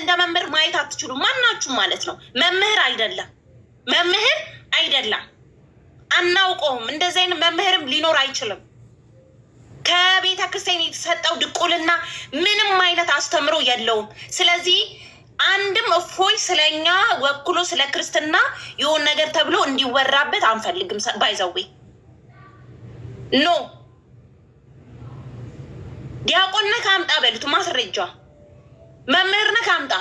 እንደ መምህር ማየት አትችሉ ማናችሁ ማለት ነው። መምህር አይደለም አናውቀውም። እንደዚህ አይነት መምህርም ሊኖር አይችልም። ከቤተ ክርስቲያን የተሰጠው ድቁልና ምንም አይነት አስተምሮ የለውም። ስለዚህ አንድም እፎይ ስለኛ ወክሎ ስለ ክርስትና የሆነ ነገር ተብሎ እንዲወራበት አንፈልግም። ባይዘዌ ኖ ዲያቆን ነህ ካምጣ በሉት ማስረጃ። መምህር ነህ ካምጣ።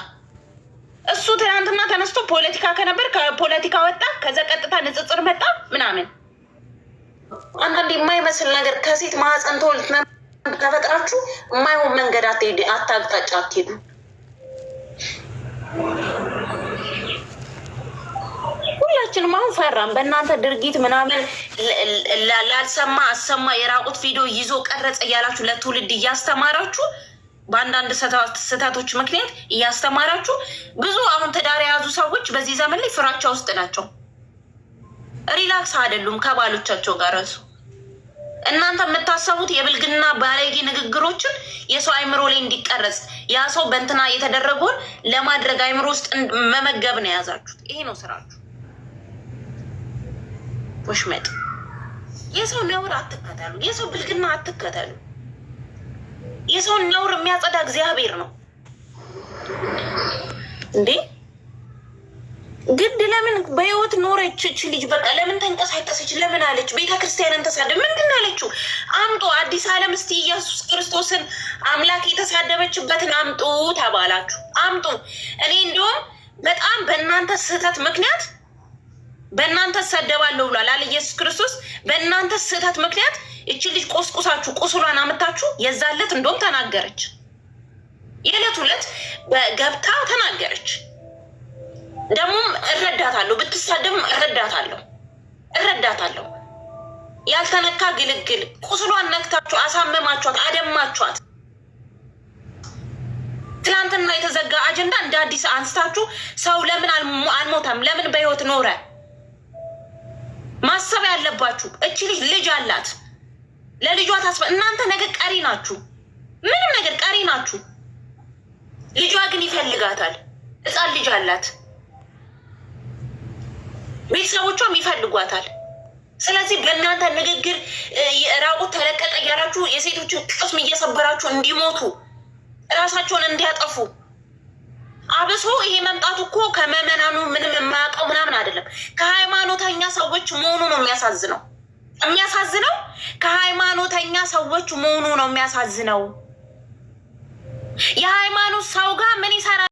እሱ ትናንትና ተነስቶ ፖለቲካ ከነበር ከፖለቲካ ወጣ፣ ከዛ ቀጥታ ንጽጽር መጣ ምናምን። አንዳንድ የማይመስል ነገር ከሴት ማህፀን ተወልድ ተፈጥራችሁ የማይሆን መንገድ አታቅጣጫ አትሄዱ። ሁላችንም አሁን ፈራን በእናንተ ድርጊት ምናምን። ላልሰማ አሰማ የራቁት ቪዲዮ ይዞ ቀረጸ እያላችሁ ለትውልድ እያስተማራችሁ በአንዳንድ ስህተቶች ምክንያት እያስተማራችሁ ብዙ አሁን ትዳር የያዙ ሰዎች በዚህ ዘመን ላይ ፍራቻ ውስጥ ናቸው። ሪላክስ አይደሉም ከባሎቻቸው ጋር እሱ። እናንተ የምታሰቡት የብልግና ባለጌ ንግግሮችን የሰው አይምሮ ላይ እንዲቀረጽ ያ ሰው በእንትና የተደረገውን ለማድረግ አይምሮ ውስጥ መመገብ ነው የያዛችሁት። ይሄ ነው ስራችሁ። ወሽመጥ። የሰው ነውር አትከተሉ። የሰው ብልግና አትከተሉ። የሰውን ነውር የሚያጸዳ እግዚአብሔር ነው እንዴ። ግድ ለምን በህይወት ኖረች እች ልጅ? በቃ ለምን ተንቀሳቀሰች? ለምን አለች? ቤተክርስቲያንን ተሳደብ ምንድን አለችው? አምጡ። አዲስ ዓለም እስቲ ኢየሱስ ክርስቶስን አምላክ የተሳደበችበትን አምጡ ተባላችሁ። አምጡ። እኔ እንዲሁም በጣም በእናንተ ስህተት ምክንያት በእናንተ ሰደባለሁ ብሏል አለ ኢየሱስ ክርስቶስ። በእናንተ ስህተት ምክንያት እች ልጅ ቆስቁሳችሁ ቁስሏን አመታችሁ። የዛለት እንደውም ተናገረች። የዕለት ሁለት ገብታ ተናገረች። ደግሞም እረዳታለሁ፣ ብትሳደብም እረዳታለሁ። ያልተነካ ግልግል ቁስሏን ነክታችሁ አሳመማችኋት፣ አደማችኋት። ትናንትና የተዘጋ አጀንዳ እንደ አዲስ አንስታችሁ ሰው ለምን አልሞተም? ለምን በህይወት ኖረ? ማሰብ ያለባችሁ እቺ ልጅ አላት። ለልጇ ታስበ እናንተ ነገ ቀሪ ናችሁ። ምንም ነገር ቀሪ ናችሁ። ልጇ ግን ይፈልጋታል። ህፃን ልጅ አላት። ቤተሰቦቿም ይፈልጓታል። ስለዚህ በእናንተ ንግግር ራቁት ተለቀቀ እያላችሁ የሴቶችን ቅስም እየሰበራችሁ እንዲሞቱ እራሳቸውን እንዲያጠፉ። አብሶ ይሄ መምጣቱ እኮ ከመመናኑ ምንም የማያውቀው ምናምን አይደለም፣ ከሃይማኖተኛ ሰዎች መሆኑ ነው የሚያሳዝነው። ከሃይማኖተኛ ሰዎች መሆኑ ነው የሚያሳዝነው። የሃይማኖት ሰው ጋር ምን ይሰራል?